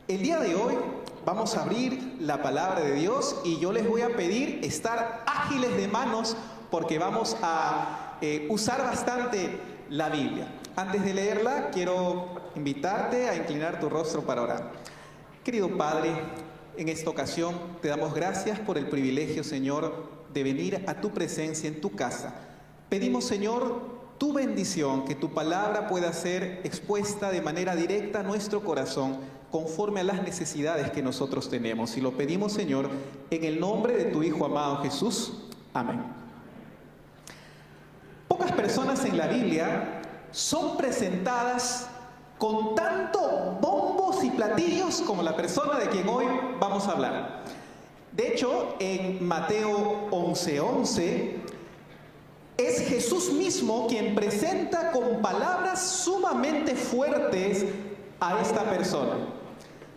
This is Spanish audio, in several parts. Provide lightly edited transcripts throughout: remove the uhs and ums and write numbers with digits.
El día de hoy vamos a abrir la palabra de Dios y yo les voy a pedir estar ágiles de manos porque vamos a usar bastante la Biblia. Antes de leerla, quiero invitarte a inclinar tu rostro para orar. Querido Padre, en esta ocasión te damos gracias por el privilegio, Señor, de venir a tu presencia en tu casa. Pedimos, Señor, tu bendición, que tu palabra pueda ser expuesta de manera directa a nuestro corazón, conforme a las necesidades que nosotros tenemos. Y lo pedimos, Señor, en el nombre de tu Hijo amado Jesús. Amén. Pocas personas en la Biblia son presentadas con tanto bombos y platillos como la persona de quien hoy vamos a hablar. De hecho, en Mateo 11:11, es Jesús mismo quien presenta con palabras sumamente fuertes a esta persona.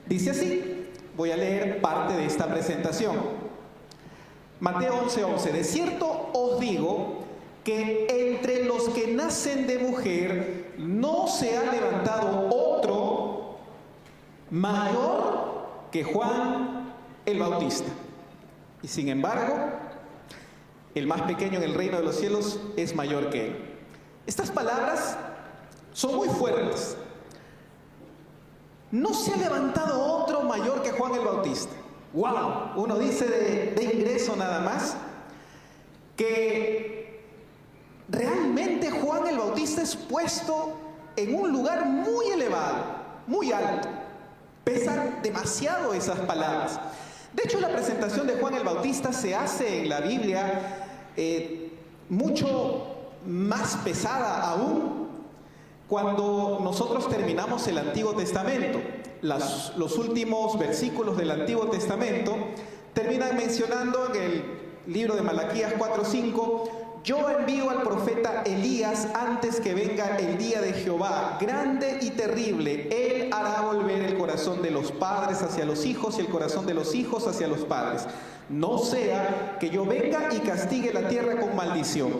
Dice así, voy a leer parte de esta presentación. Mateo 11:11, de cierto os digo que entre los que nacen de mujer no se ha levantado otro mayor que Juan el Bautista. Y sin embargo, el más pequeño en el reino de los cielos es mayor que él. Estas palabras son muy fuertes. No se ha levantado otro mayor que Juan el Bautista. ¡Wow! Uno dice de ingreso nada más que realmente Juan el Bautista es puesto en un lugar muy elevado, muy alto. Pesan demasiado esas palabras. De hecho, la presentación de Juan el Bautista se hace en la Biblia mucho más pesada aún cuando nosotros terminamos el Antiguo Testamento. Los últimos versículos del Antiguo Testamento terminan mencionando en el libro de Malaquías 4:5: yo envío al profeta Elías antes que venga el día de Jehová, grande y terrible. Él hará volver el corazón de los padres hacia los hijos y el corazón de los hijos hacia los padres. No sea que yo venga y castigue la tierra con maldición.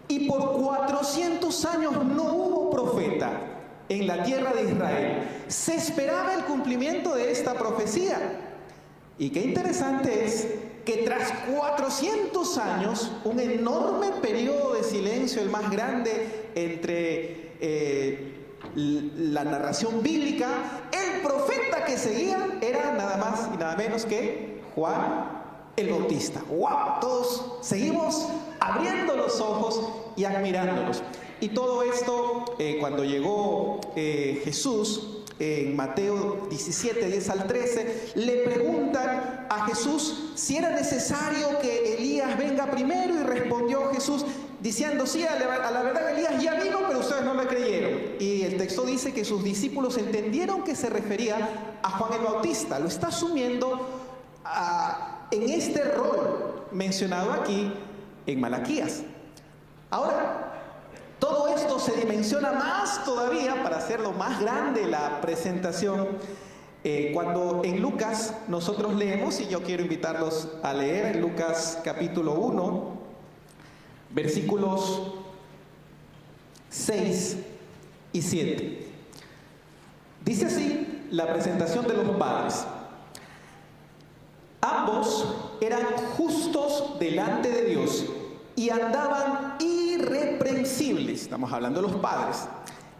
Y por 400 años no hubo profeta en la tierra de Israel. Se esperaba el cumplimiento de esta profecía. Y qué interesante es que tras 400 años, un enorme periodo de silencio, el más grande entre la narración bíblica, el profeta que seguía era nada más y nada menos que Juan el Bautista. ¡Wow! Todos seguimos abriendo los ojos y admirándolos. Y todo esto, cuando llegó Jesús, en Mateo 17, 10 al 13, le preguntan a Jesús si era necesario que Elías venga primero, y respondió Jesús diciendo: sí, a la verdad Elías ya vino, pero ustedes no le creyeron. Y el texto dice que sus discípulos entendieron que se refería a Juan el Bautista. Lo está asumiendo en este rol mencionado aquí en Malaquías. Ahora, todo esto se dimensiona más todavía para hacerlo más grande la presentación cuando en Lucas nosotros leemos, y yo quiero invitarlos a leer en Lucas capítulo 1, versículos 6 y 7. Dice así la presentación de los padres: ambos eran justos delante de Dios y andaban irreprensibles. Estamos hablando de los padres.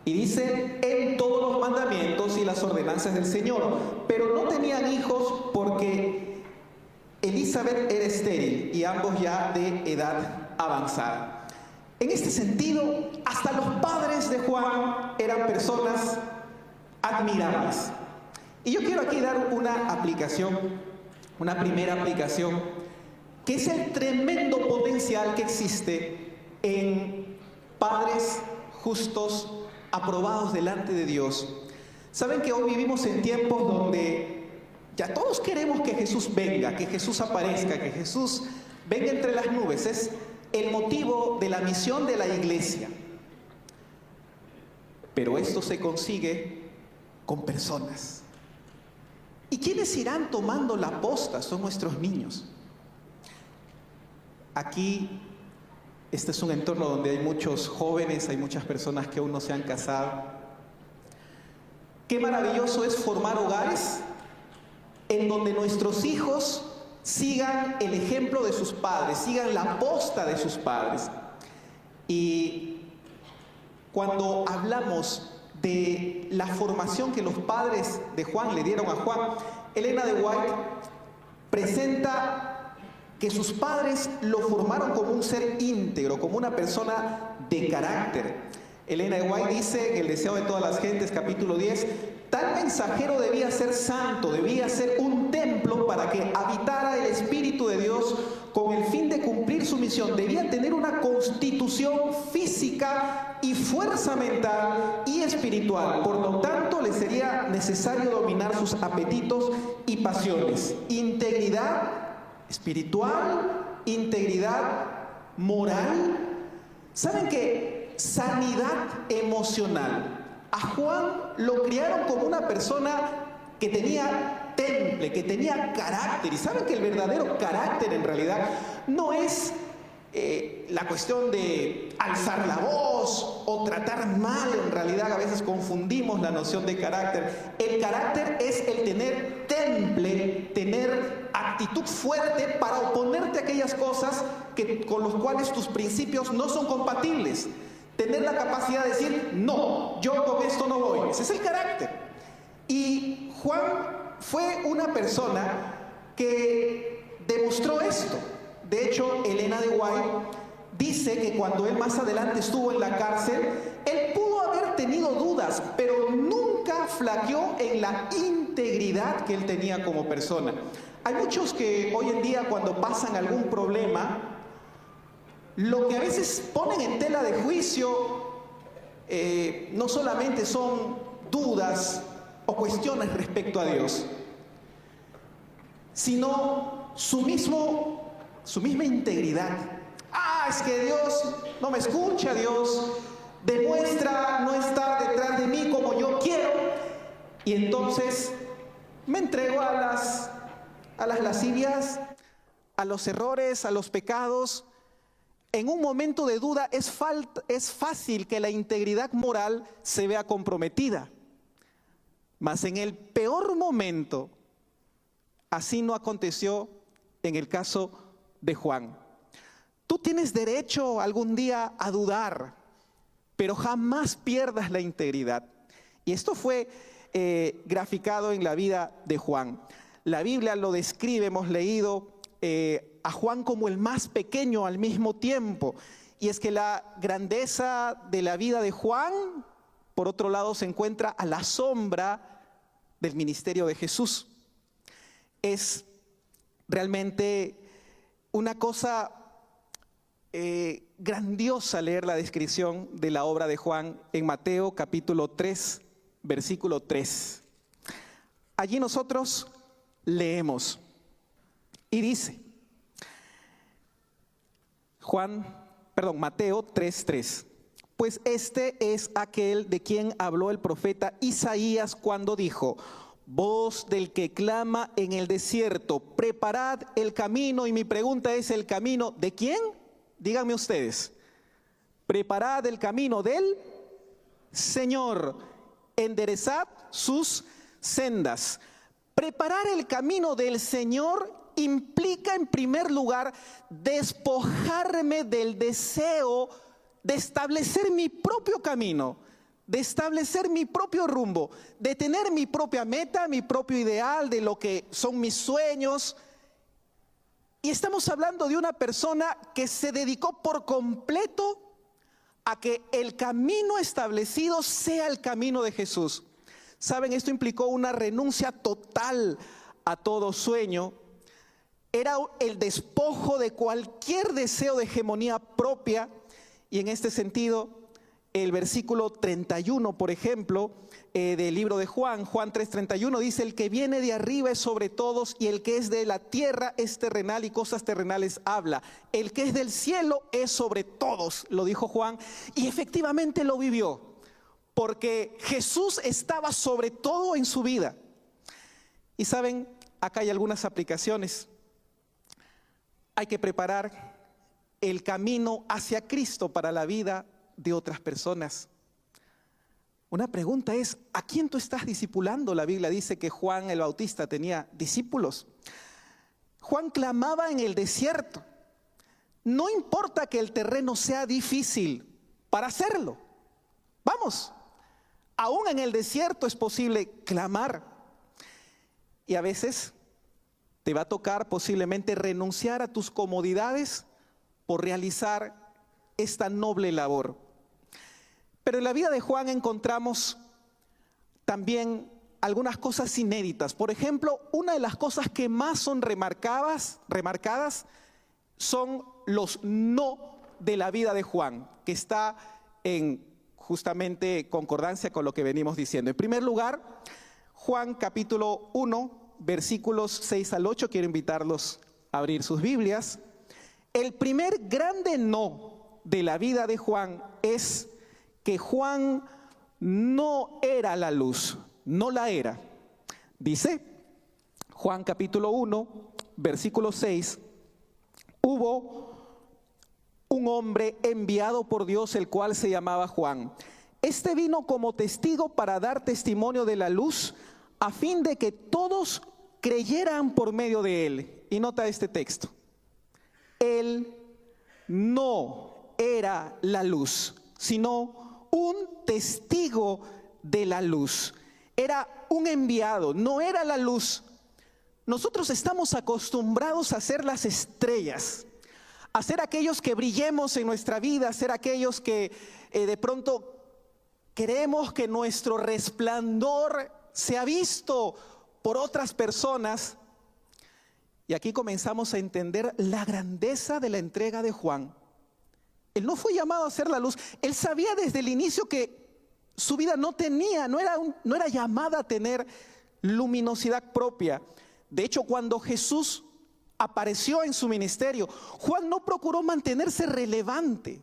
Y dice: en todos los mandamientos y las ordenanzas del Señor. Pero no tenían hijos porque Elizabeth era estéril y ambos ya de edad avanzada. En este sentido, hasta los padres de Juan eran personas admirables. Y yo quiero aquí dar una aplicación, una primera aplicación, que es el tremendo potencial que existe en padres justos, aprobados delante de Dios. Saben que hoy vivimos en tiempos donde ya todos queremos que Jesús venga, que Jesús aparezca, que Jesús venga entre las nubes. Es el motivo de la misión de la iglesia. Pero esto se consigue con personas. ¿Y quiénes irán tomando la posta? Son nuestros niños. Aquí, este es un entorno donde hay muchos jóvenes, hay muchas personas que aún no se han casado. Qué maravilloso es formar hogares en donde nuestros hijos sigan el ejemplo de sus padres, sigan la posta de sus padres. Y cuando hablamos de la formación que los padres de Juan le dieron a Juan, Elena de White presenta que sus padres lo formaron como un ser íntegro, como una persona de carácter. Elena de White dice en El deseo de todas las gentes, capítulo 10, tal mensajero debía ser santo, debía ser un templo para que habitara el Espíritu de Dios con el fin de cumplir su misión. Debía tener una constitución física y fuerza mental y espiritual. Por lo tanto, le sería necesario dominar sus apetitos y pasiones. Integridad espiritual, integridad moral. ¿Saben qué? Sanidad emocional. A Juan lo criaron como una persona que tenía temple, que tenía carácter. Y saben que el verdadero carácter en realidad no es la cuestión de alzar la voz o tratar mal. En realidad a veces confundimos la noción de carácter. El carácter es el tener temple, tener actitud fuerte para oponerte a aquellas cosas con los cuales tus principios no son compatibles. Tener la capacidad de decir, no, yo con esto no voy. Ese es el carácter. Y Juan fue una persona que demostró esto. De hecho, Elena de White dice que cuando él más adelante estuvo en la cárcel, él pudo haber tenido dudas, pero nunca flaqueó en la integridad que él tenía como persona. Hay muchos que hoy en día cuando pasan algún problema, lo que a veces ponen en tela de juicio no solamente son dudas o cuestiones respecto a Dios, sino su misma integridad. Es que Dios no me escucha, Dios demuestra no estar detrás de mí como yo quiero, y entonces me entrego a las lascivias, a los errores, a los pecados. En un momento de duda es fácil que la integridad moral se vea comprometida. Mas en el peor momento, así no aconteció en el caso de Juan. Tú tienes derecho algún día a dudar, pero jamás pierdas la integridad. Y esto fue graficado en la vida de Juan. La Biblia lo describe, hemos leído a Juan como el más pequeño al mismo tiempo. Y es que la grandeza de la vida de Juan, por otro lado, se encuentra a la sombra del ministerio de Jesús. Es realmente una cosa grandiosa leer la descripción de la obra de Juan en Mateo capítulo 3, versículo 3. Allí nosotros leemos y dice, Mateo 3:3. Pues este es aquel de quien habló el profeta Isaías cuando dijo, voz del que clama en el desierto, preparad el camino. Y mi pregunta es, ¿el camino de quién? Díganme ustedes. Preparad el camino del Señor, enderezad sus sendas. Preparar el camino del Señor implica en primer lugar despojarme del deseo de establecer mi propio camino, de establecer mi propio rumbo, de tener mi propia meta, mi propio ideal, de lo que son mis sueños. Y estamos hablando de una persona que se dedicó por completo a que el camino establecido sea el camino de Jesús. ¿Saben? Esto implicó una renuncia total a todo sueño. Era el despojo de cualquier deseo de hegemonía propia. Y en este sentido, el versículo 31, por ejemplo, del libro de Juan 3:31, dice, el que viene de arriba es sobre todos y el que es de la tierra es terrenal y cosas terrenales habla. El que es del cielo es sobre todos, lo dijo Juan, y efectivamente lo vivió, porque Jesús estaba sobre todo en su vida. Y saben, acá hay algunas aplicaciones. Hay que preparar el camino hacia Cristo para la vida de otras personas. Una pregunta es, ¿a quién tú estás discipulando? La Biblia dice que Juan el Bautista tenía discípulos. Juan clamaba en el desierto. No importa que el terreno sea difícil para hacerlo. Vamos, aún en el desierto es posible clamar. Y a veces te va a tocar posiblemente renunciar a tus comodidades por realizar esta noble labor. Pero en la vida de Juan encontramos también algunas cosas inéditas. Por ejemplo, una de las cosas que más son remarcadas son los no de la vida de Juan, que está en justamente concordancia con lo que venimos diciendo. En primer lugar, Juan capítulo 1, versículos 6 al 8, quiero invitarlos a abrir sus Biblias. El primer grande no de la vida de Juan es que Juan no era la luz, no la era. Dice Juan capítulo 1, versículo 6, hubo un hombre enviado por Dios, el cual se llamaba Juan. Este vino como testigo para dar testimonio de la luz, a fin de que todos creyeran por medio de él. Y nota este texto. Él no era la luz, sino un testigo de la luz. Era un enviado, no era la luz. Nosotros estamos acostumbrados a ser las estrellas, a ser aquellos que brillemos en nuestra vida, a ser aquellos que de pronto queremos que nuestro resplandor sea visto por otras personas. Y aquí comenzamos a entender la grandeza de la entrega de Juan. Él no fue llamado a ser la luz. Él sabía desde el inicio que su vida no era llamada a tener luminosidad propia. De hecho, cuando Jesús apareció en su ministerio, Juan no procuró mantenerse relevante.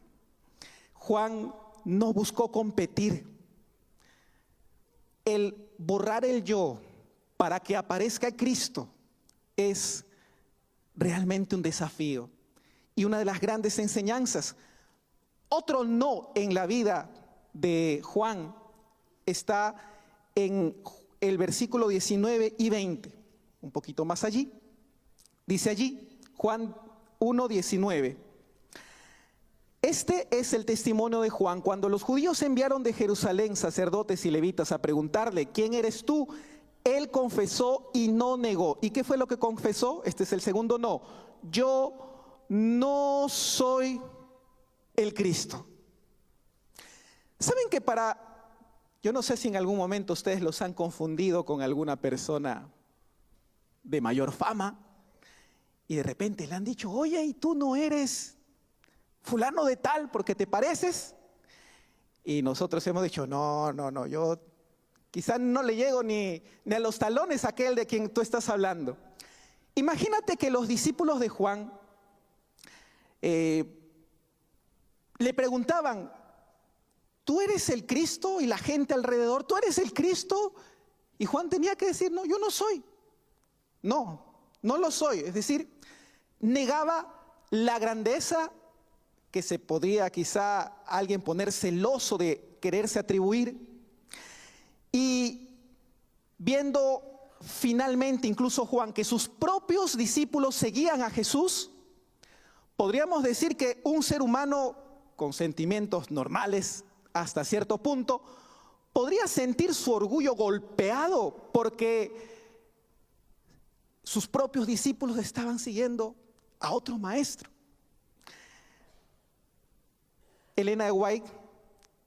Juan no buscó competir. El borrar el yo para que aparezca Cristo es realmente un desafío y una de las grandes enseñanzas. Otro no en la vida de Juan está en el versículo 19 y 20, un poquito más allí. Dice allí, Juan 1:19. Este es el testimonio de Juan. Cuando los judíos enviaron de Jerusalén sacerdotes y levitas a preguntarle, ¿quién eres tú? Él confesó y no negó. ¿Y qué fue lo que confesó? Este es el segundo no. Yo no soy el Cristo. ¿Saben que yo no sé si en algún momento ustedes los han confundido con alguna persona de mayor fama y de repente le han dicho, oye, ¿y tú no eres fulano de tal porque te pareces? Y nosotros hemos dicho, no, yo quizás no le llego ni a los talones a aquel de quien tú estás hablando. Imagínate que los discípulos de Juan le preguntaban, ¿tú eres el Cristo? Y la gente alrededor, ¿tú eres el Cristo? Y Juan tenía que decir, no, yo no soy. No lo soy. Es decir, negaba la grandeza que se podría quizá alguien poner celoso de quererse atribuir. Y viendo finalmente incluso Juan que sus propios discípulos seguían a Jesús, podríamos decir que un ser humano con sentimientos normales hasta cierto punto podría sentir su orgullo golpeado porque sus propios discípulos estaban siguiendo a otro maestro. Elena de White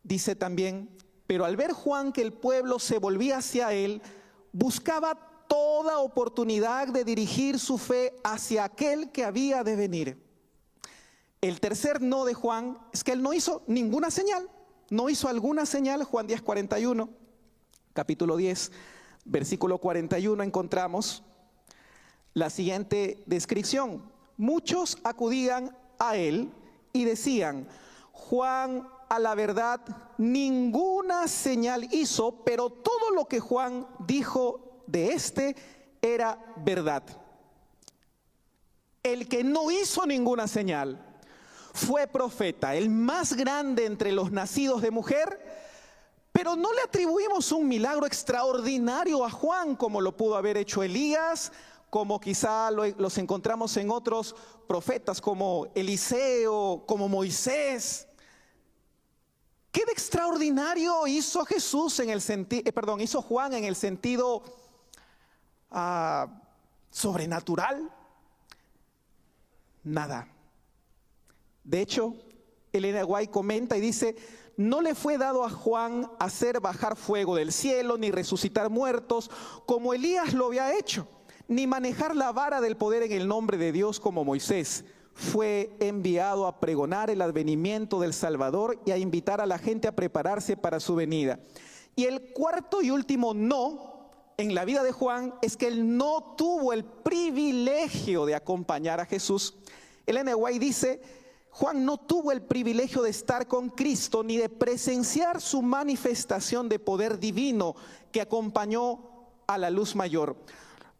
dice también, pero al ver Juan que el pueblo se volvía hacia él, buscaba toda oportunidad de dirigir su fe hacia aquel que había de venir. El tercer no de Juan es que él no hizo ninguna señal, no hizo alguna señal. Juan 10:41, capítulo 10, versículo 41, encontramos la siguiente descripción. Muchos acudían a él y decían, Juan a la verdad ninguna señal hizo, pero todo lo que Juan dijo de este era verdad. El que no hizo ninguna señal fue profeta, el más grande entre los nacidos de mujer, Pero no le atribuimos un milagro extraordinario a Juan como lo pudo haber hecho Elías, como quizá los encontramos en otros profetas como Eliseo, como Moisés. ¿Qué de extraordinario hizo Jesús en el hizo Juan en el sentido sobrenatural? Nada. De hecho, Ellen White comenta y dice: no le fue dado a Juan hacer bajar fuego del cielo, ni resucitar muertos como Elías lo había hecho, ni manejar la vara del poder en el nombre de Dios como Moisés. Fue enviado a pregonar el advenimiento del Salvador y a invitar a la gente a prepararse para su venida. Y el cuarto y último no en la vida de Juan es que él no tuvo el privilegio de acompañar a Jesús. Ellen White dice: Juan no tuvo el privilegio de estar con Cristo ni de presenciar su manifestación de poder divino que acompañó a la luz mayor.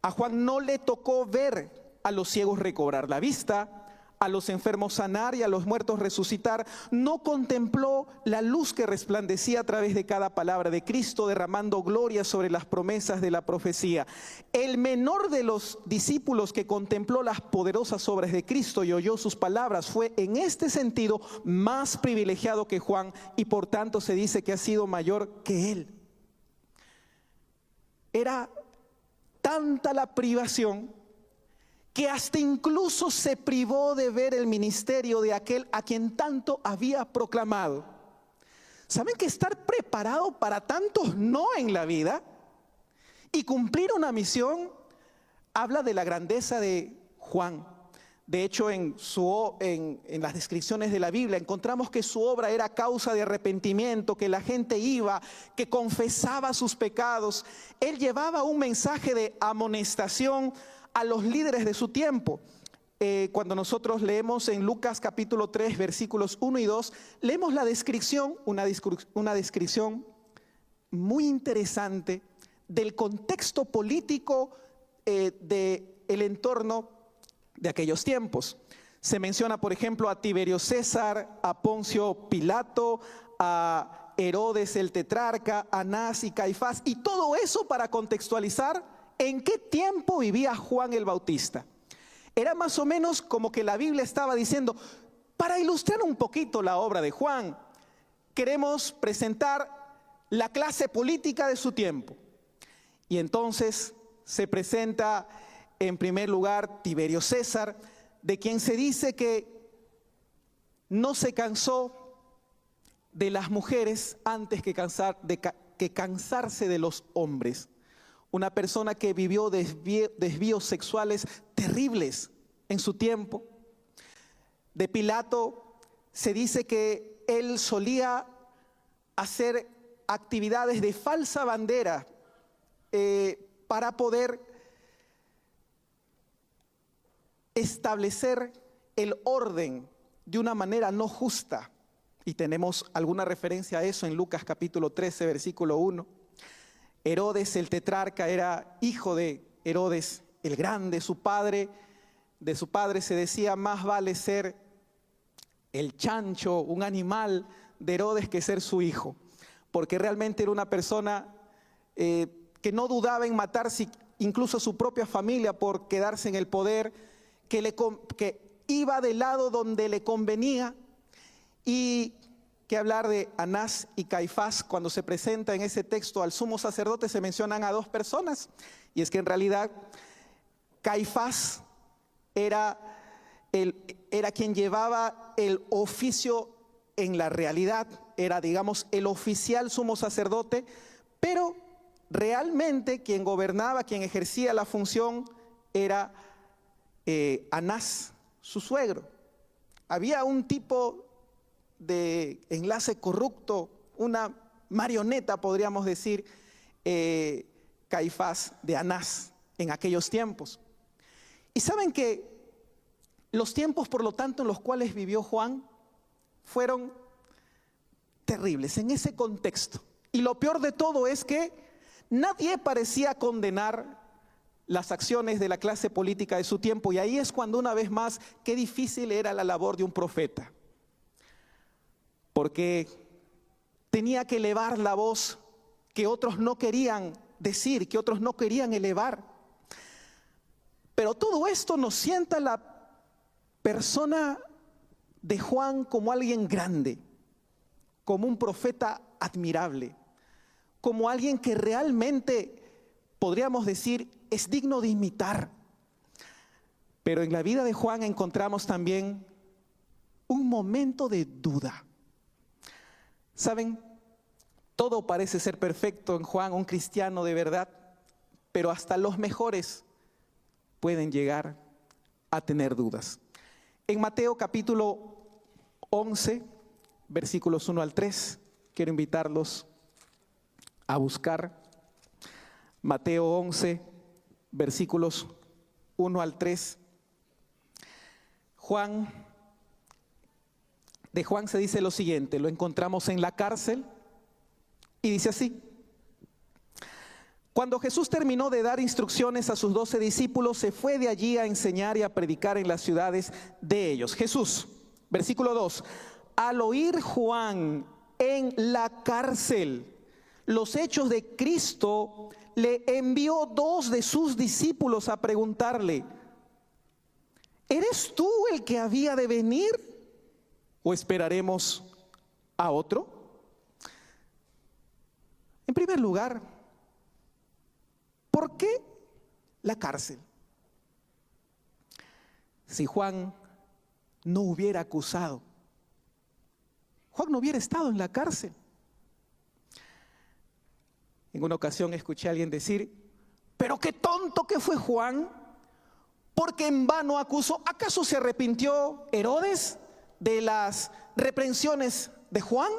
A Juan no le tocó ver a los ciegos recobrar la vista, a los enfermos sanar y a los muertos resucitar. No contempló la luz que resplandecía a través de cada palabra de Cristo, derramando gloria sobre las promesas de la profecía. El menor de los discípulos que contempló las poderosas obras de Cristo y oyó sus palabras fue en este sentido más privilegiado que Juan, y por tanto se dice que ha sido mayor que él. Era tanta la privación que hasta incluso se privó de ver el ministerio de aquel a quien tanto había proclamado. ¿Saben que estar preparado para tantos no en la vida y cumplir una misión habla de la grandeza de Juan? De hecho, en las descripciones de la Biblia encontramos que su obra era causa de arrepentimiento, que la gente iba, que confesaba sus pecados. Él llevaba un mensaje de amonestación a los líderes de su tiempo. Cuando nosotros leemos en Lucas capítulo 3 versículos 1 y 2, leemos la descripción, una descripción muy interesante del contexto político del entorno de aquellos tiempos. Se menciona, por ejemplo, a Tiberio César, a Poncio Pilato, a Herodes el tetrarca, a Anás y Caifás, y todo eso para contextualizar ¿en qué tiempo vivía Juan el Bautista? Era más o menos como que la Biblia estaba diciendo: para ilustrar un poquito la obra de Juan, queremos presentar la clase política de su tiempo. Y entonces se presenta en primer lugar Tiberio César, de quien se dice que no se cansó de las mujeres antes que cansarse de los hombres. Una persona que vivió desvíos sexuales terribles en su tiempo. De Pilato se dice que él solía hacer actividades de falsa bandera para poder establecer el orden de una manera no justa. Y tenemos alguna referencia a eso en Lucas capítulo 13, versículo 1. Herodes el tetrarca era hijo de Herodes el Grande. De su padre se decía: más vale ser el chancho, un animal de Herodes, que ser su hijo. Porque realmente era una persona que no dudaba en matar incluso a su propia familia por quedarse en el poder, que iba del lado donde le convenía. Y que hablar de Anás y Caifás, cuando se presenta en ese texto al sumo sacerdote, se mencionan a dos personas. Y es que en realidad Caifás era quien llevaba el oficio en la realidad, era, digamos, el oficial sumo sacerdote, pero realmente quien gobernaba, quien ejercía la función era Anás, su suegro. Había un tipo de enlace corrupto, una marioneta, podríamos decir, Caifás de Anás en aquellos tiempos. Y saben que los tiempos, por lo tanto, en los cuales vivió Juan fueron terribles en ese contexto. Y lo peor de todo es que nadie parecía condenar las acciones de la clase política de su tiempo. Y ahí es cuando, una vez más, qué difícil era la labor de un profeta. Porque tenía que elevar la voz que otros no querían decir, que otros no querían elevar. Pero todo esto nos sienta la persona de Juan como alguien grande, como un profeta admirable, como alguien que realmente, podríamos decir, es digno de imitar. Pero en la vida de Juan encontramos también un momento de duda. ¿Saben? Todo parece ser perfecto en Juan, un cristiano de verdad, pero hasta los mejores pueden llegar a tener dudas. En Mateo capítulo 11, versículos 1 al 3, quiero invitarlos a buscar Mateo 11, versículos 1 al 3. De Juan se dice lo siguiente, lo encontramos en la cárcel y dice así: cuando Jesús terminó de dar instrucciones a sus 12 discípulos, se fue de allí a enseñar y a predicar en las ciudades de ellos. Jesús, versículo 2, al oír Juan en la cárcel los hechos de Cristo, le envió 2 de sus discípulos a preguntarle: ¿eres tú el que había de venir o esperaremos a otro? En primer lugar, ¿por qué la cárcel? Si Juan no hubiera acusado, Juan no hubiera estado en la cárcel. En una ocasión escuché a alguien decir: pero qué tonto que fue Juan, porque en vano acusó. ¿Acaso se arrepintió Herodes de las reprensiones de Juan?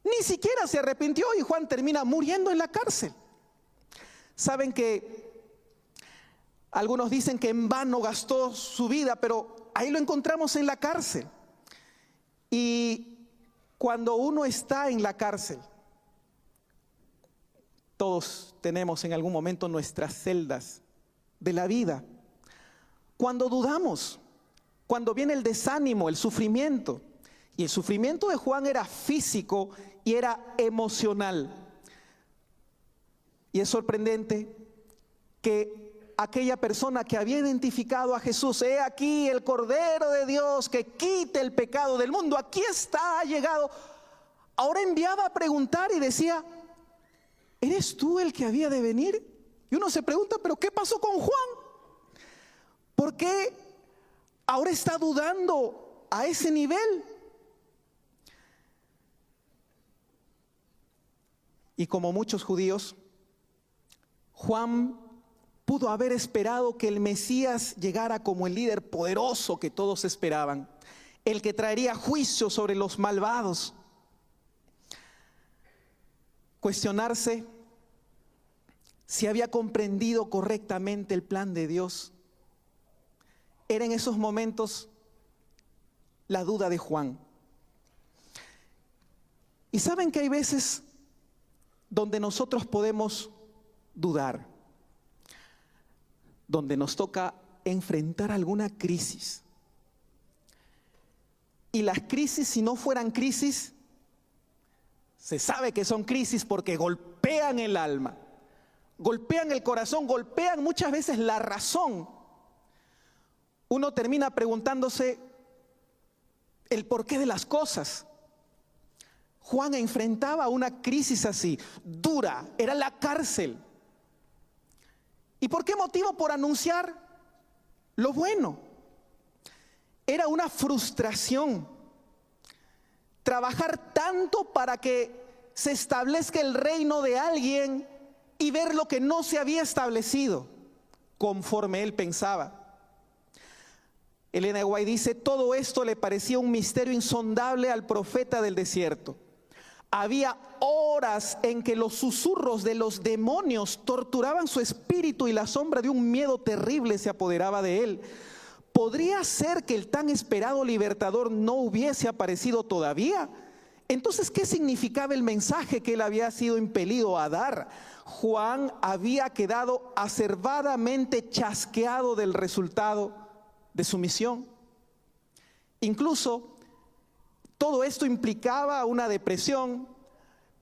Ni siquiera se arrepintió y Juan termina muriendo en la cárcel. Saben que algunos dicen que en vano gastó su vida, pero ahí lo encontramos en la cárcel. Y cuando uno está en la cárcel, todos tenemos en algún momento nuestras celdas de la vida. Cuando dudamos, cuando viene el desánimo, el sufrimiento, y el sufrimiento de Juan era físico y era emocional. Y es sorprendente que aquella persona que había identificado a Jesús, he aquí el Cordero de Dios que quite el pecado del mundo, aquí está, ha llegado, ahora enviaba a preguntar y decía: ¿eres tú el que había de venir? Y uno se pregunta: ¿pero qué pasó con Juan? ¿Por qué ahora está dudando a ese nivel? Y como muchos judíos, Juan pudo haber esperado que el Mesías llegara como el líder poderoso que todos esperaban, el que traería juicio sobre los malvados. Cuestionarse si había comprendido correctamente el plan de Dios. Era en esos momentos la duda de Juan. Y saben que hay veces donde nosotros podemos dudar, donde nos toca enfrentar alguna crisis. Y las crisis, si no fueran crisis, se sabe que son crisis porque golpean el alma, golpean el corazón, golpean muchas veces la razón. Uno termina preguntándose el porqué de las cosas. Juan enfrentaba una crisis así, dura, era la cárcel. ¿Y por qué motivo? Por anunciar lo bueno. Era una frustración. Trabajar tanto para que se establezca el reino de alguien y ver lo que no se había establecido conforme él pensaba. Elena White dice: todo esto le parecía un misterio insondable al profeta del desierto. Había horas en que los susurros de los demonios torturaban su espíritu y la sombra de un miedo terrible se apoderaba de él. ¿Podría ser que el tan esperado libertador no hubiese aparecido todavía? Entonces, ¿qué significaba el mensaje que él había sido impelido a dar? Juan había quedado acervadamente chasqueado del resultado de su misión. Incluso todo esto implicaba una depresión,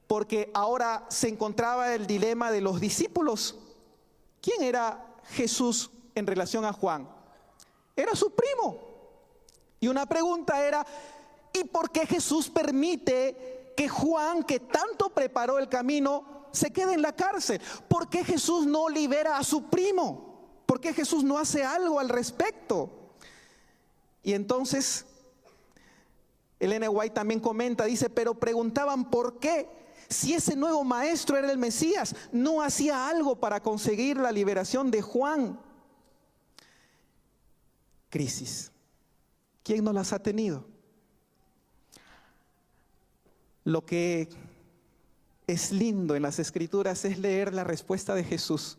porque ahora se encontraba el dilema de los discípulos. ¿Quién era Jesús en relación a Juan? Era su primo. Y una pregunta era, ¿y por qué Jesús permite que Juan, que tanto preparó el camino, se quede en la cárcel? ¿Por qué Jesús no libera a su primo? ¿Por qué Jesús no hace algo al respecto? Y entonces Ellen White también comenta, dice, pero preguntaban por qué, si ese nuevo maestro era el Mesías, no hacía algo para conseguir la liberación de Juan. Crisis. ¿Quién no las ha tenido? Lo que es lindo en las Escrituras es leer la respuesta de Jesús.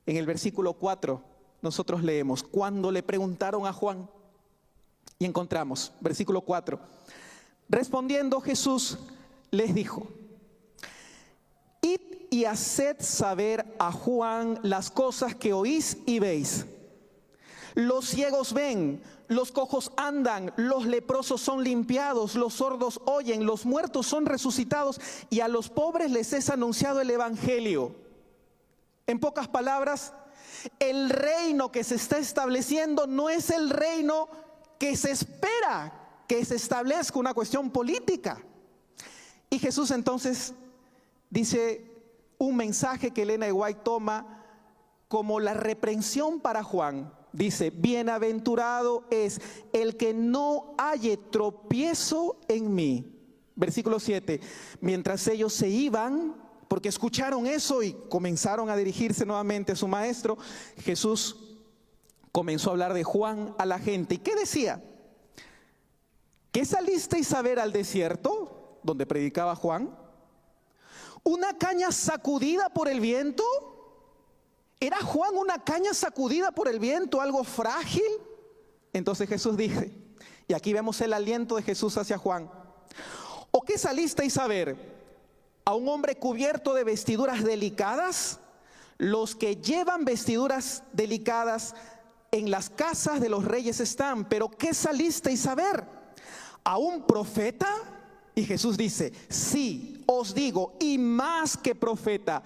En el versículo 4 nosotros leemos, cuando le preguntaron a Juan, y encontramos, versículo 4, respondiendo Jesús les dijo, id y haced saber a Juan las cosas que oís y veis. Los ciegos ven, los cojos andan, los leprosos son limpiados, los sordos oyen, los muertos son resucitados y a los pobres les es anunciado el evangelio. En pocas palabras, el reino que se está estableciendo no es el reino que se espera que se establezca, una cuestión política. Y Jesús entonces dice un mensaje que Ellen White toma como la reprensión para Juan. Dice, bienaventurado es el que no halle tropiezo en mí. Versículo 7, mientras ellos se iban, porque escucharon eso y comenzaron a dirigirse nuevamente a su maestro, Jesús comenzó a hablar de Juan a la gente. ¿Y qué decía? ¿Qué salisteis a ver al desierto, donde predicaba Juan? ¿Una caña sacudida por el viento? ¿Era Juan una caña sacudida por el viento, algo frágil? Entonces Jesús dice, y aquí vemos el aliento de Jesús hacia Juan, ¿o qué salisteis a ver? ¿A un hombre cubierto de vestiduras delicadas? Los que llevan vestiduras delicadas en las casas de los reyes están, pero ¿qué salisteis a ver? ¿A un profeta? Y Jesús dice, sí, os digo, y más que profeta,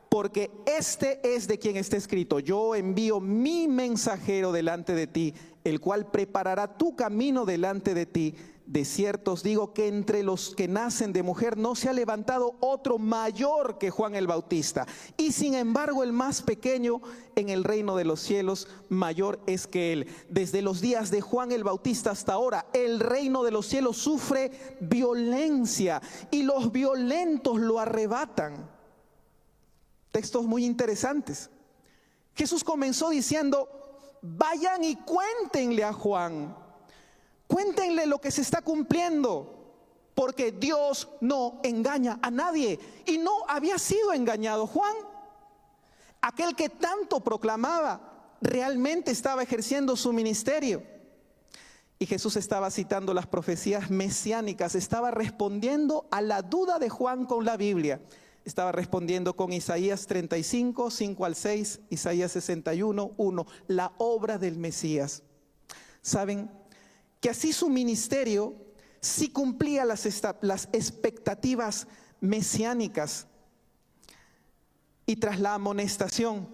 porque este es de quien está escrito, yo envío mi mensajero delante de ti, el cual preparará tu camino delante de ti. De cierto os digo que entre los que nacen de mujer no se ha levantado otro mayor que Juan el Bautista, y sin embargo el más pequeño en el reino de los cielos mayor es que él. Desde los días de Juan el Bautista hasta ahora, el reino de los cielos sufre violencia y los violentos lo arrebatan. Textos muy interesantes. Jesús comenzó diciendo, vayan y cuéntenle a Juan, cuéntenle lo que se está cumpliendo, porque Dios no engaña a nadie. Y no había sido engañado Juan. Aquel que tanto proclamaba realmente estaba ejerciendo su ministerio. Y Jesús estaba citando las profecías mesiánicas, estaba respondiendo a la duda de Juan con la Biblia. Estaba respondiendo con Isaías 35, 5 al 6, Isaías 61, 1, la obra del Mesías. ¿Saben? Que así su ministerio sí cumplía las expectativas mesiánicas. Y tras la amonestación,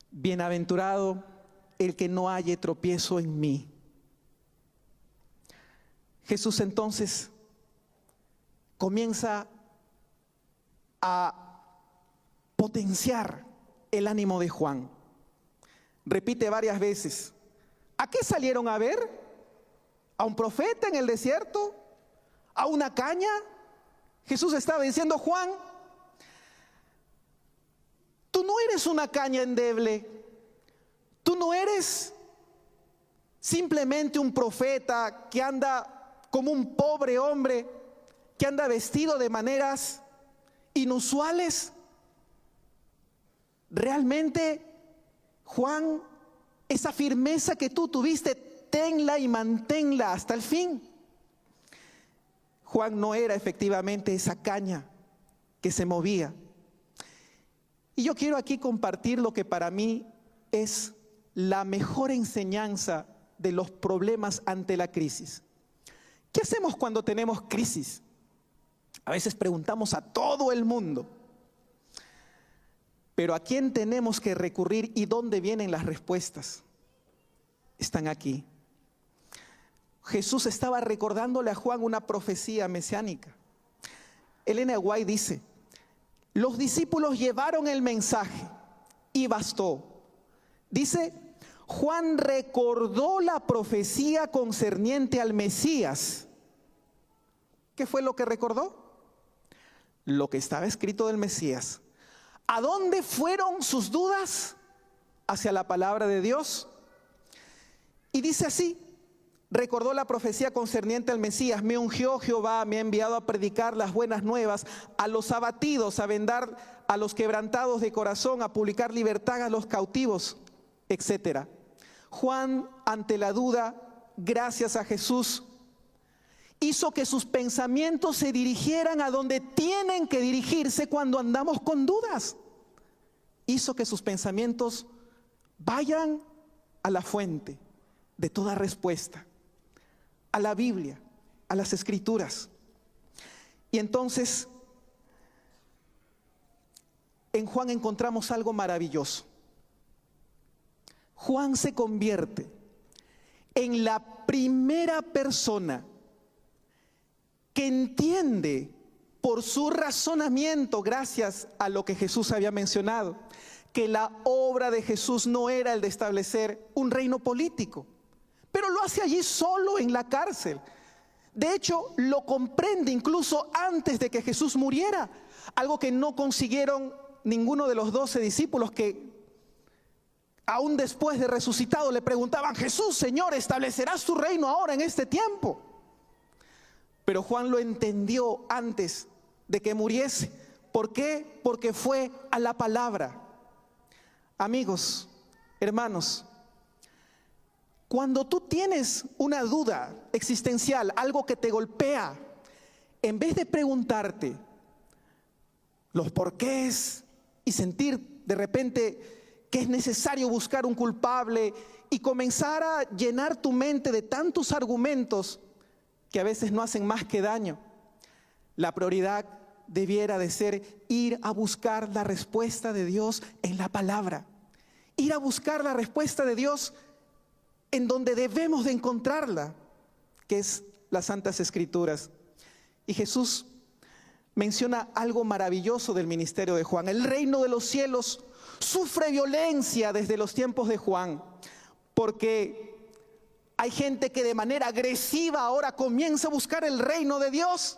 bienaventurado el que no halle tropiezo en mí. Jesús entonces comienza a potenciar el ánimo de Juan. Repite varias veces, ¿a qué salieron a ver? ¿A un profeta en el desierto? ¿A una caña? Jesús estaba diciendo, Juan, tú no eres una caña endeble, tú no eres simplemente un profeta que anda como un pobre hombre, que anda vestido de maneras inusuales. Realmente, Juan, esa firmeza que tú tuviste, tenla y manténla hasta el fin. Juan no era efectivamente esa caña que se movía. Y yo quiero aquí compartir lo que para mí es la mejor enseñanza de los problemas ante la crisis. ¿Qué hacemos cuando tenemos crisis? A veces preguntamos a todo el mundo, pero ¿a quién tenemos que recurrir y dónde vienen las respuestas? Están aquí. Jesús estaba recordándole a Juan una profecía mesiánica. Ellen White dice: los discípulos llevaron el mensaje y bastó. Dice: Juan recordó la profecía concerniente al Mesías. ¿Qué fue lo que recordó? Lo que estaba escrito del Mesías. ¿A dónde fueron sus dudas? Hacia la palabra de Dios. Y dice así: recordó la profecía concerniente al Mesías. Me ungió Jehová, me ha enviado a predicar las buenas nuevas a los abatidos, a vendar a los quebrantados de corazón, a publicar libertad a los cautivos, etcétera. Juan, ante la duda, gracias a Jesús, hizo que sus pensamientos se dirigieran a donde tienen que dirigirse cuando andamos con dudas. Hizo que sus pensamientos vayan a la fuente de toda respuesta, a la Biblia, a las Escrituras. Y entonces, en Juan encontramos algo maravilloso. Juan se convierte en la primera persona que entiende por su razonamiento, gracias a lo que Jesús había mencionado, que la obra de Jesús no era el de establecer un reino político, pero lo hace allí solo en la cárcel. De hecho, lo comprende incluso antes de que Jesús muriera, algo que no consiguieron ninguno de los 12 discípulos, que aún después de resucitado le preguntaban: Jesús, Señor, ¿establecerás tu reino ahora en este tiempo? Pero Juan lo entendió antes de que muriese. ¿Por qué? Porque fue a la palabra. Amigos, hermanos, cuando tú tienes una duda existencial, algo que te golpea, en vez de preguntarte los porqués y sentir de repente que es necesario buscar un culpable y comenzar a llenar tu mente de tantos argumentos que a veces no hacen más que daño, la prioridad debiera de ser ir a buscar la respuesta de Dios en la palabra. Ir a buscar la respuesta de Dios en donde debemos de encontrarla, que es las Santas Escrituras. Y Jesús menciona algo maravilloso del ministerio de Juan. El reino de los cielos sufre violencia desde los tiempos de Juan, porque hay gente que de manera agresiva ahora comienza a buscar el reino de Dios.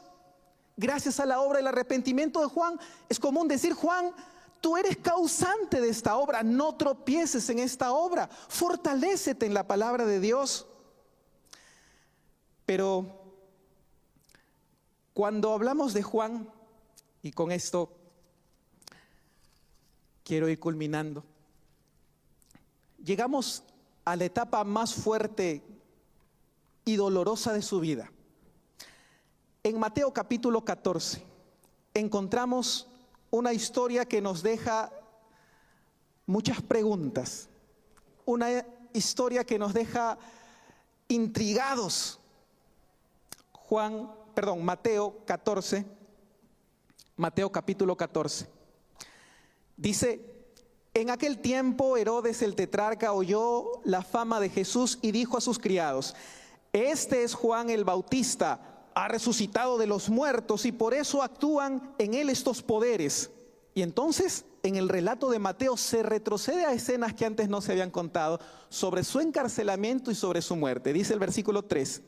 Gracias a la obra del arrepentimiento de Juan, es común decir: Juan, tú eres causante de esta obra, no tropieces en esta obra, fortalécete en la palabra de Dios. Pero cuando hablamos de Juan, y con esto quiero ir culminando, llegamos a la etapa más fuerte y dolorosa de su vida. En Mateo capítulo 14 encontramos una historia que nos deja muchas preguntas, una historia que nos deja intrigados. Mateo capítulo 14. Dice: en aquel tiempo Herodes el tetrarca oyó la fama de Jesús y dijo a sus criados: este es Juan el Bautista, ha resucitado de los muertos y por eso actúan en él estos poderes. Y entonces en el relato de Mateo se retrocede a escenas que antes no se habían contado sobre su encarcelamiento y sobre su muerte. Dice el versículo 3: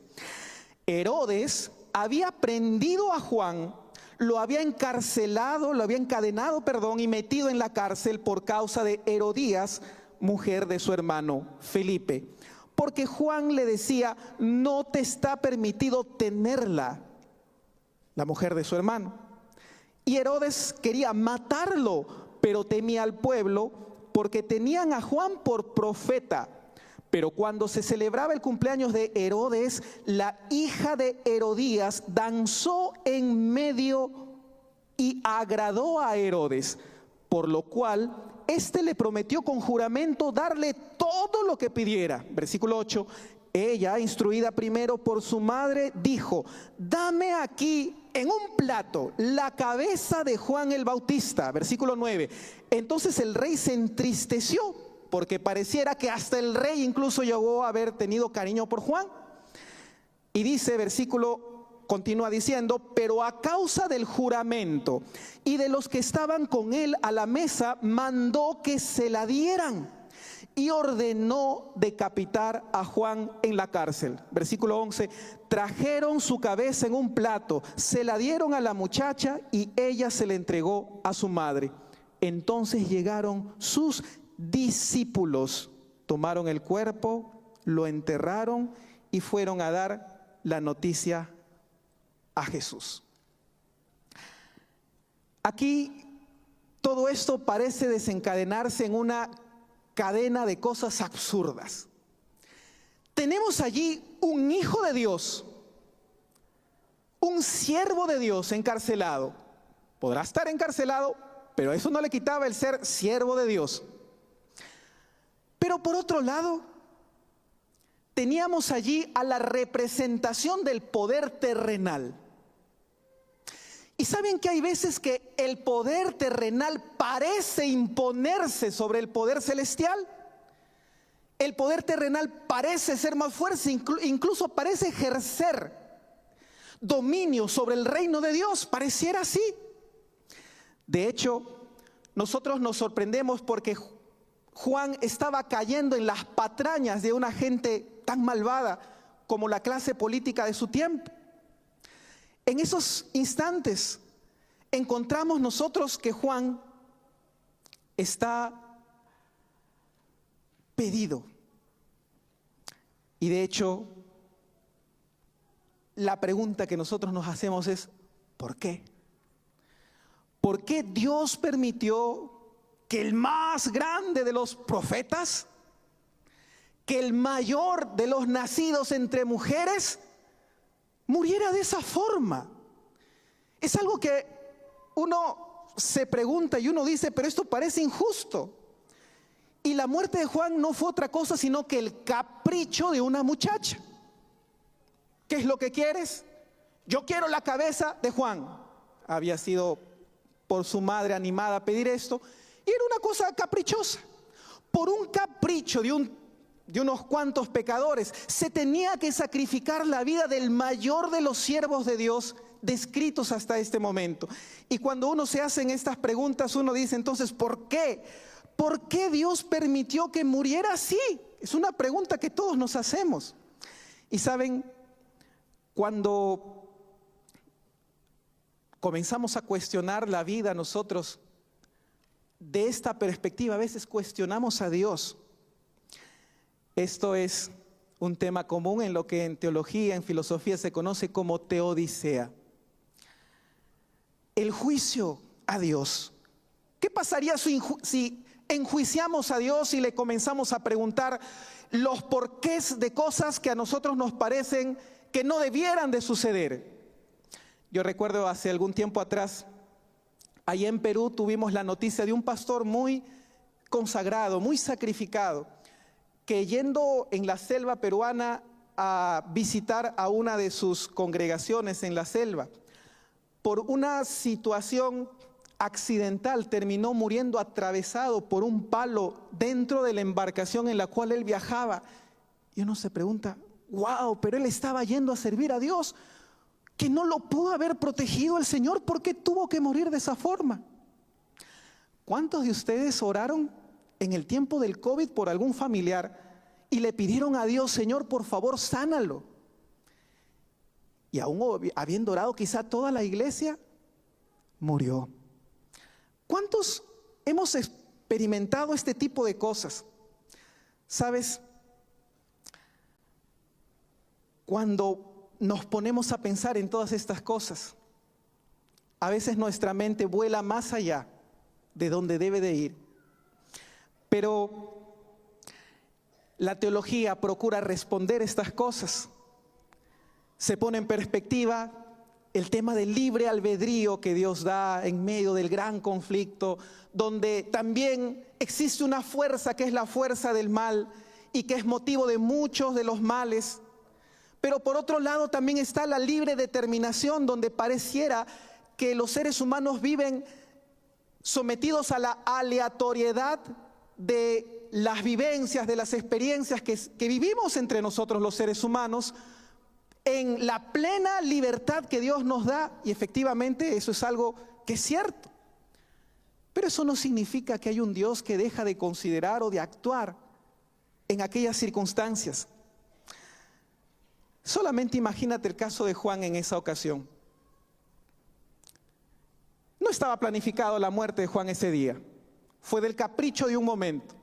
Herodes había prendido a Juan, lo había encarcelado, lo había encadenado, y metido en la cárcel por causa de Herodías, mujer de su hermano Felipe. Porque Juan le decía: no te está permitido tenerla, la mujer de su hermano. Y Herodes quería matarlo, pero temía al pueblo porque tenían a Juan por profeta. Pero cuando se celebraba el cumpleaños de Herodes, la hija de Herodías danzó en medio y agradó a Herodes, por lo cual éste le prometió con juramento darle todo lo que pidiera. Versículo 8: Ella, instruida primero por su madre, dijo: dame aquí en un plato la cabeza de Juan el Bautista. Versículo 9. Entonces el rey se entristeció, porque pareciera que hasta el rey incluso llegó a haber tenido cariño por Juan. Y dice, continúa diciendo: pero a causa del juramento y de los que estaban con él a la mesa, mandó que se la dieran y ordenó decapitar a Juan en la cárcel. Versículo 11. Trajeron su cabeza en un plato, se la dieron a la muchacha y ella se la entregó a su madre. Entonces llegaron sus discípulos, tomaron el cuerpo, lo enterraron y fueron a dar la noticia a Jesús. Aquí todo esto parece desencadenarse en una cadena de cosas absurdas. Tenemos allí un hijo de Dios, un siervo de Dios encarcelado. Podrá estar encarcelado, pero eso no le quitaba el ser siervo de Dios. Pero por otro lado, teníamos allí a la representación del poder terrenal. Y saben que hay veces que el poder terrenal parece imponerse sobre el poder celestial. El poder terrenal parece ser más fuerte, incluso parece ejercer dominio sobre el reino de Dios, pareciera así. De hecho, nosotros nos sorprendemos porque Juan estaba cayendo en las patrañas de una gente tan malvada como la clase política de su tiempo. En esos instantes encontramos nosotros que Juan está pedido. Y de hecho, la pregunta que nosotros nos hacemos es: ¿por qué? ¿Por qué Dios permitió que el más grande de los profetas, que el mayor de los nacidos entre mujeres, muriera de esa forma? Es algo que uno se pregunta y uno dice: pero esto parece injusto. Y la muerte de Juan no fue otra cosa sino que el capricho de una muchacha. ¿Qué es lo que quieres? Yo quiero la cabeza de Juan. Había sido por su madre animada a pedir esto, y era una cosa caprichosa. Por un capricho de unos cuantos pecadores, se tenía que sacrificar la vida del mayor de los siervos de Dios descritos hasta este momento. Y cuando uno se hace estas preguntas, uno dice entonces: ¿por qué? ¿Por qué Dios permitió que muriera así? Es una pregunta que todos nos hacemos. Y saben, cuando comenzamos a cuestionar la vida nosotros de esta perspectiva, a veces cuestionamos a Dios. Esto es un tema común en lo que en teología, en filosofía se conoce como teodicea. El juicio a Dios. ¿Qué pasaría si enjuiciamos a Dios y le comenzamos a preguntar los porqués de cosas que a nosotros nos parecen que no debieran de suceder? Yo recuerdo hace algún tiempo atrás, allá en Perú tuvimos la noticia de un pastor muy consagrado, muy sacrificado, que yendo en la selva peruana a visitar a una de sus congregaciones en la selva, por una situación accidental terminó muriendo atravesado por un palo dentro de la embarcación en la cual él viajaba. Y uno se pregunta: wow, pero él estaba yendo a servir a Dios, que no lo pudo haber protegido el Señor. ¿Por qué tuvo que morir de esa forma? ¿Cuántos de ustedes oraron en el tiempo del COVID por algún familiar y le pidieron a Dios: Señor, por favor, sánalo? Y aún habiendo orado quizá toda la iglesia, murió. ¿Cuántos hemos experimentado este tipo de cosas? ¿Sabes? Cuando nos ponemos a pensar en todas estas cosas, a veces nuestra mente vuela más allá de donde debe de ir. Pero la teología procura responder estas cosas. Se pone en perspectiva el tema del libre albedrío que Dios da en medio del gran conflicto, donde también existe una fuerza que es la fuerza del mal, y que es motivo de muchos de los males. Pero por otro lado también está la libre determinación, donde pareciera que los seres humanos viven sometidos a la aleatoriedad de las vivencias, de las experiencias que vivimos entre nosotros los seres humanos, en la plena libertad que Dios nos da. Y efectivamente eso es algo que es cierto. Pero eso no significa que hay un Dios que deja de considerar o de actuar en aquellas circunstancias. Solamente imagínate el caso de Juan en esa ocasión. No estaba planificado la muerte de Juan ese día. Fue del capricho de un momento.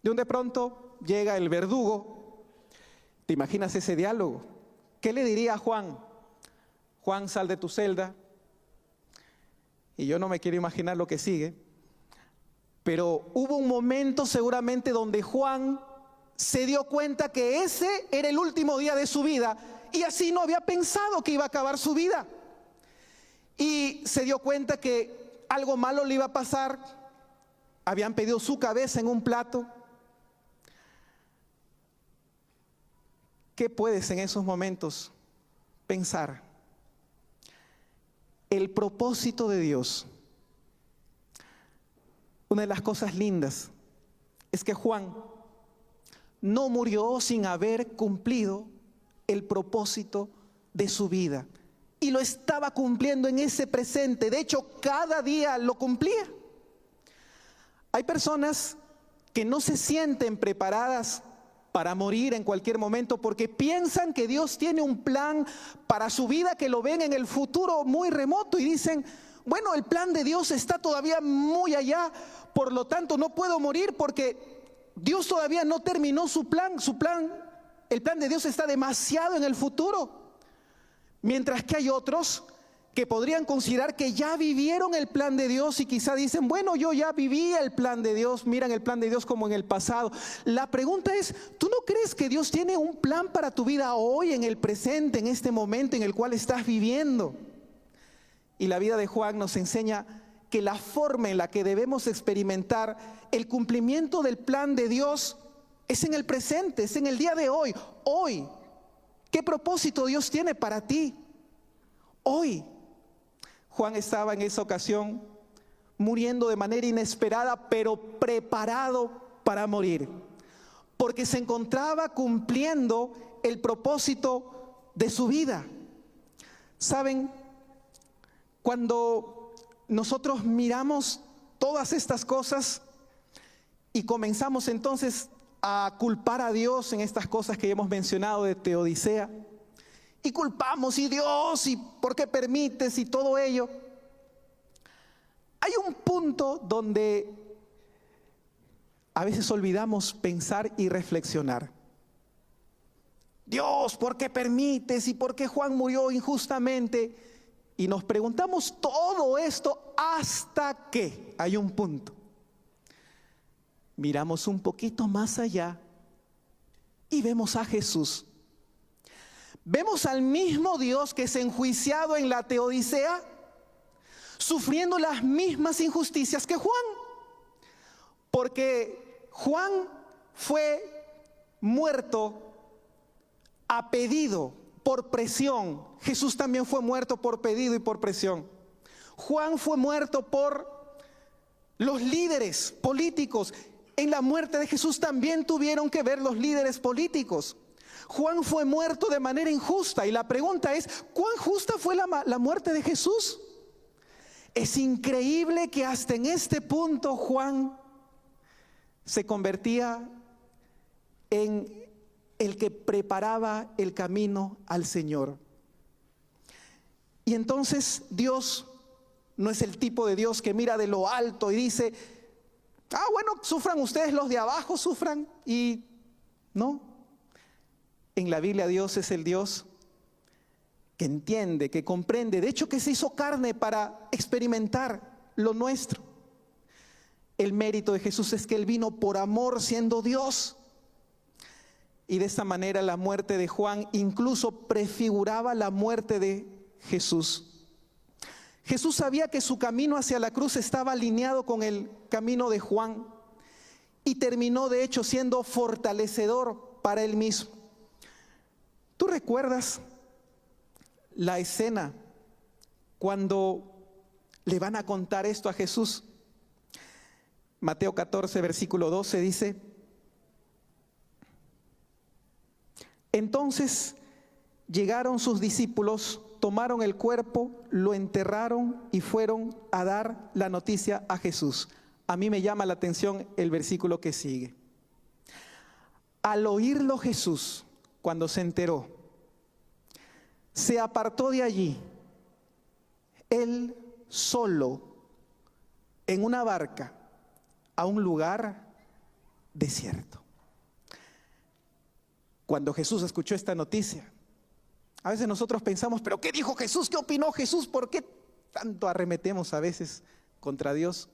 De pronto llega el verdugo. ¿Te imaginas ese diálogo? ¿Qué le diría a Juan? Juan, sal de tu celda. Y yo no me quiero imaginar lo que sigue. Pero hubo un momento seguramente donde Juan se dio cuenta que ese era el último día de su vida, y así no había pensado que iba a acabar su vida. Y se dio cuenta que algo malo le iba a pasar. Habían pedido su cabeza en un plato. ¿Qué puedes en esos momentos pensar? El propósito de Dios. Una de las cosas lindas es que Juan no murió sin haber cumplido el propósito de su vida. Y lo estaba cumpliendo en ese presente. De hecho, cada día lo cumplía. Hay personas que no se sienten preparadas para morir en cualquier momento porque piensan que Dios tiene un plan para su vida, que lo ven en el futuro muy remoto y dicen, bueno, el plan de Dios está todavía muy allá, por lo tanto no puedo morir porque Dios todavía no terminó su plan. El plan de Dios está demasiado en el futuro. Mientras que hay otros que podrían considerar que ya vivieron el plan de Dios y quizá dicen, bueno, yo ya viví el plan de Dios, miran el plan de Dios como en el pasado. La pregunta es, ¿tú no crees que Dios tiene un plan para tu vida hoy, en el presente, en este momento en el cual estás viviendo? Y la vida de Juan nos enseña que la forma en la que debemos experimentar el cumplimiento del plan de Dios es en el presente, es en el día de hoy. Hoy, ¿qué propósito Dios tiene para ti? Hoy. Juan estaba en esa ocasión muriendo de manera inesperada, pero preparado para morir, porque se encontraba cumpliendo el propósito de su vida. ¿Saben? Cuando nosotros miramos todas estas cosas y comenzamos entonces a culpar a Dios en estas cosas que ya hemos mencionado de Teodicea, y culpamos, y Dios, y por qué permites, y todo ello, hay un punto donde a veces olvidamos pensar y reflexionar. Dios, ¿por qué permites? ¿Y por qué Juan murió injustamente? Y nos preguntamos todo esto hasta que hay un punto. Miramos un poquito más allá y vemos a Jesús. Vemos al mismo Dios que es enjuiciado en la Teodicea, sufriendo las mismas injusticias que Juan. Porque Juan fue muerto a pedido, por presión. Jesús también fue muerto por pedido y por presión. Juan fue muerto por los líderes políticos. En la muerte de Jesús también tuvieron que ver los líderes políticos. Juan fue muerto de manera injusta, y la pregunta es, ¿cuán justa fue la muerte de Jesús? Es increíble que hasta en este punto Juan se convertía en el que preparaba el camino al Señor. Y entonces Dios no es el tipo de Dios que mira de lo alto y dice, bueno, sufran ustedes, los de abajo sufran, y no. En la Biblia Dios es el Dios que entiende, que comprende, de hecho que se hizo carne para experimentar lo nuestro. El mérito de Jesús es que Él vino por amor siendo Dios. Y de esta manera la muerte de Juan incluso prefiguraba la muerte de Jesús. Jesús sabía que su camino hacia la cruz estaba alineado con el camino de Juan. y terminó de hecho siendo fortalecedor para él mismo. ¿Tú recuerdas la escena cuando le van a contar esto a Jesús? Mateo 14, versículo 12 dice: entonces llegaron sus discípulos, tomaron el cuerpo, lo enterraron y fueron a dar la noticia a Jesús. A mí me llama la atención el versículo que sigue. Al oírlo Jesús, cuando se enteró, se apartó de allí, él solo, en una barca, a un lugar desierto. Cuando Jesús escuchó esta noticia, a veces nosotros pensamos, ¿pero qué dijo Jesús? ¿Qué opinó Jesús? ¿Por qué tanto arremetemos a veces contra Dios?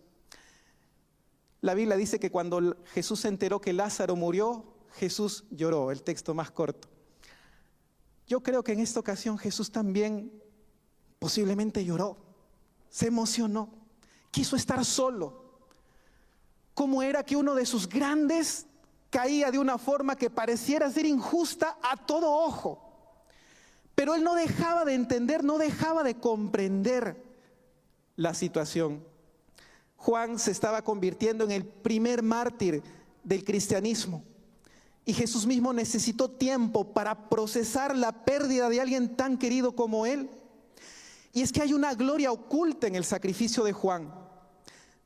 La Biblia dice que cuando Jesús se enteró que Lázaro murió, Jesús lloró, el texto más corto. Yo creo que en esta ocasión Jesús también posiblemente lloró, se emocionó, quiso estar solo. ¿Cómo era que uno de sus grandes caía de una forma que pareciera ser injusta a todo ojo? Pero él no dejaba de entender, no dejaba de comprender la situación. Juan se estaba convirtiendo en el primer mártir del cristianismo. Y Jesús mismo necesitó tiempo para procesar la pérdida de alguien tan querido como él. Y es que hay una gloria oculta en el sacrificio de Juan.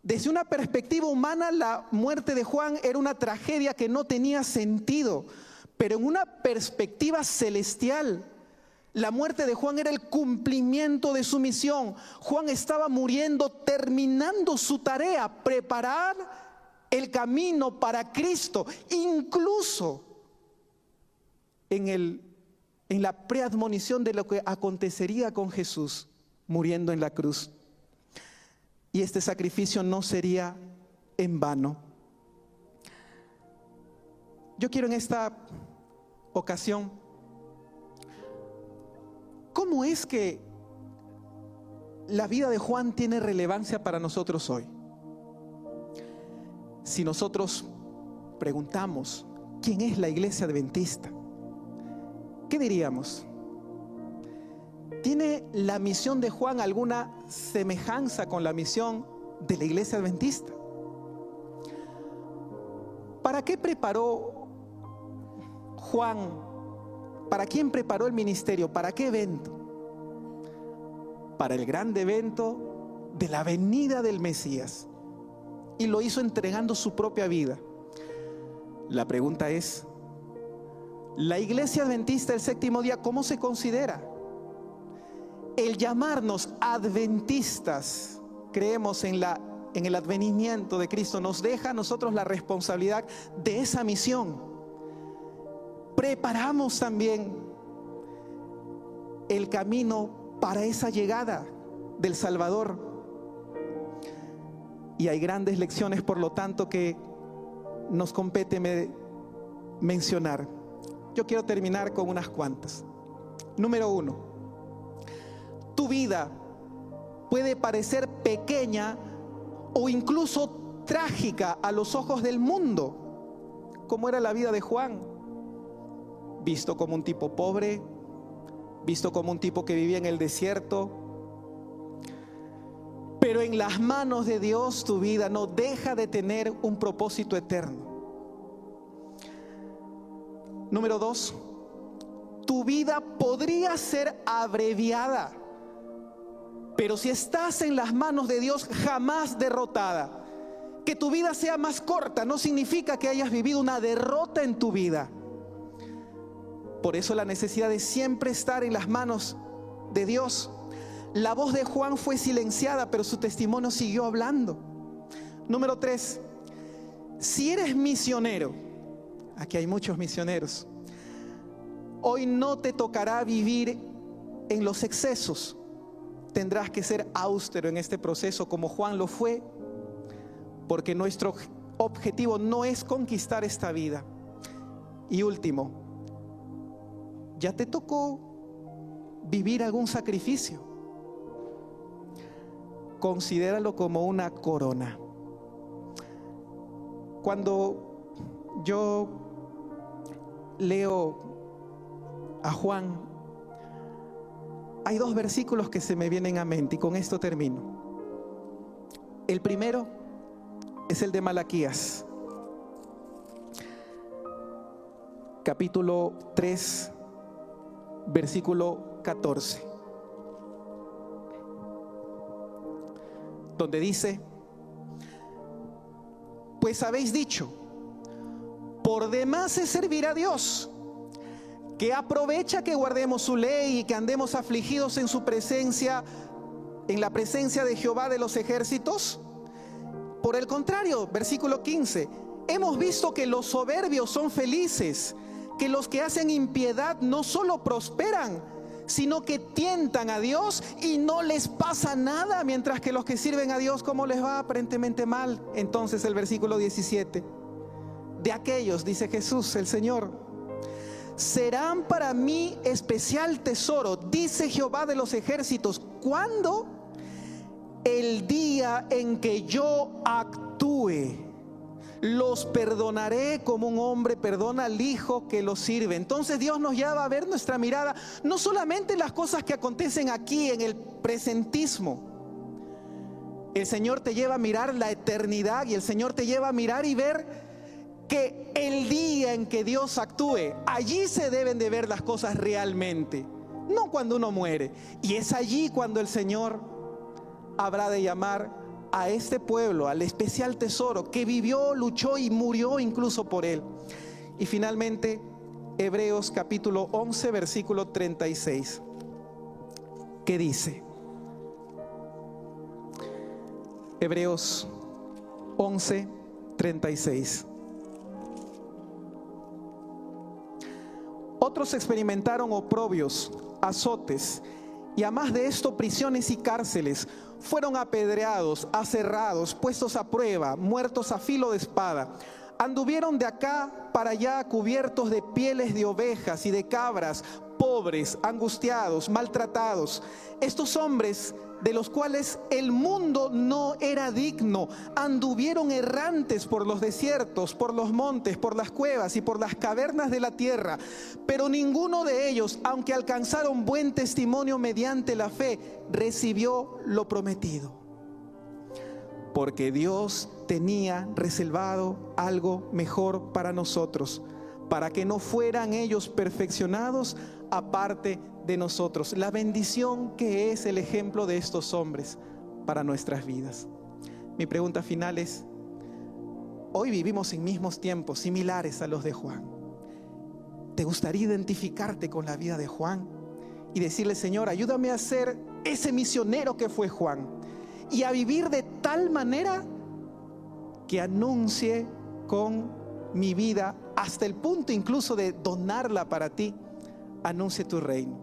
Desde una perspectiva humana, la muerte de Juan era una tragedia que no tenía sentido. Pero en una perspectiva celestial, la muerte de Juan era el cumplimiento de su misión. Juan estaba muriendo, terminando su tarea, preparar el camino para Cristo, incluso en la preadmonición de lo que acontecería con Jesús muriendo en la cruz. Y este sacrificio no sería en vano. Yo quiero en esta ocasión, ¿cómo es que la vida de Juan tiene relevancia para nosotros hoy? Si nosotros preguntamos, ¿quién es la iglesia adventista? ¿Qué diríamos? ¿Tiene la misión de Juan alguna semejanza con la misión de la iglesia adventista? ¿Para qué preparó Juan? ¿Para quién preparó el ministerio? ¿Para qué evento? Para el grande evento de la venida del Mesías. Y lo hizo entregando su propia vida. La pregunta es, ¿la iglesia adventista del séptimo día cómo se considera? El llamarnos adventistas, creemos en el advenimiento de Cristo, nos deja a nosotros la responsabilidad de esa misión. Preparamos también el camino para esa llegada del Salvador. Y hay grandes lecciones, por lo tanto, que nos compete mencionar. Yo quiero terminar con unas cuantas. Número 1, tu vida puede parecer pequeña o incluso trágica a los ojos del mundo, como era la vida de Juan, visto como un tipo pobre, visto como un tipo que vivía en el desierto. Pero en las manos de Dios tu vida no deja de tener un propósito eterno. Número 2, tu vida podría ser abreviada, pero si estás en las manos de Dios, jamás derrotada. Que tu vida sea más corta no significa que hayas vivido una derrota en tu vida. Por eso la necesidad de siempre estar en las manos de Dios. La voz de Juan fue silenciada, pero su testimonio siguió hablando. Número 3, si eres misionero, aquí hay muchos misioneros, hoy no te tocará vivir en los excesos. Tendrás que ser austero en este proceso como Juan lo fue, porque nuestro objetivo no es conquistar esta vida. Y último, ¿ya te tocó vivir algún sacrificio? Considéralo como una corona. Cuando yo leo a Juan, hay dos versículos que se me vienen a mente y con esto termino. El primero es el de Malaquías, capítulo 3, versículo 14, donde dice: pues habéis dicho, por demás es servir a Dios, que aprovecha que guardemos su ley y que andemos afligidos en su presencia, en la presencia de Jehová de los ejércitos. Por el contrario, versículo 15, hemos visto que los soberbios son felices, que los que hacen impiedad no solo prosperan, sino que tientan a Dios y no les pasa nada, mientras que los que sirven a Dios, ¿cómo les va? Aparentemente mal. Entonces el versículo 17, de aquellos, dice Jesús el Señor, serán para mí especial tesoro, dice Jehová de los ejércitos. ¿Cuándo? El día en que yo actúe. Los perdonaré como un hombre perdona al hijo que lo sirve. Entonces Dios nos lleva a ver nuestra mirada no solamente en las cosas que acontecen aquí en el presentismo. El Señor te lleva a mirar la eternidad, y el Señor te lleva a mirar y ver que el día en que Dios actúe, allí se deben de ver las cosas realmente, no cuando uno muere. Y es allí cuando el Señor habrá de llamar a este pueblo, al especial tesoro que vivió, luchó y murió incluso por él. Y finalmente, Hebreos capítulo 11, versículo 36, que dice, Hebreos 11, 36. Otros experimentaron oprobios, azotes, y a más de esto prisiones y cárceles. Fueron apedreados, aserrados, puestos a prueba, muertos a filo de espada. Anduvieron de acá para allá cubiertos de pieles de ovejas y de cabras, pobres, angustiados, maltratados. Estos hombres, de los cuales el mundo no era digno, anduvieron errantes por los desiertos, por los montes, por las cuevas y por las cavernas de la tierra. Pero ninguno de ellos, aunque alcanzaron buen testimonio mediante la fe, recibió lo prometido. Porque Dios tenía reservado algo mejor para nosotros, para que no fueran ellos perfeccionados aparte de nosotros. La bendición que es el ejemplo de estos hombres para nuestras vidas. Mi pregunta final es: hoy vivimos en mismos tiempos similares a los de Juan. ¿Te gustaría identificarte con la vida de Juan y decirle: Señor, ayúdame a ser ese misionero que fue Juan, y a vivir de tal manera que anuncie con mi vida, hasta el punto incluso de donarla para ti, anuncie tu reino?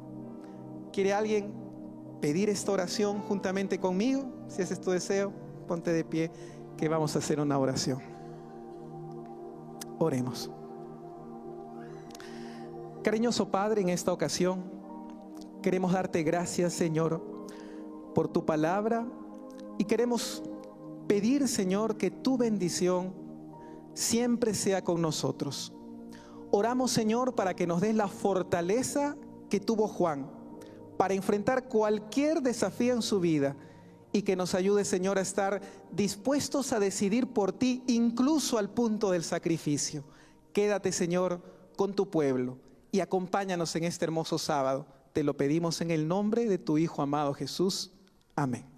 ¿Quiere alguien pedir esta oración juntamente conmigo? Si ese es tu deseo, ponte de pie, que vamos a hacer una oración. Oremos. Cariñoso Padre, en esta ocasión queremos darte gracias, Señor, por tu palabra, y queremos pedir, Señor, que tu bendición siempre sea con nosotros. Oramos, Señor, para que nos des la fortaleza que tuvo Juan para enfrentar cualquier desafío en su vida, y que nos ayude, Señor, a estar dispuestos a decidir por ti, incluso al punto del sacrificio. Quédate, Señor, con tu pueblo y acompáñanos en este hermoso sábado. Te lo pedimos en el nombre de tu Hijo amado Jesús. Amén.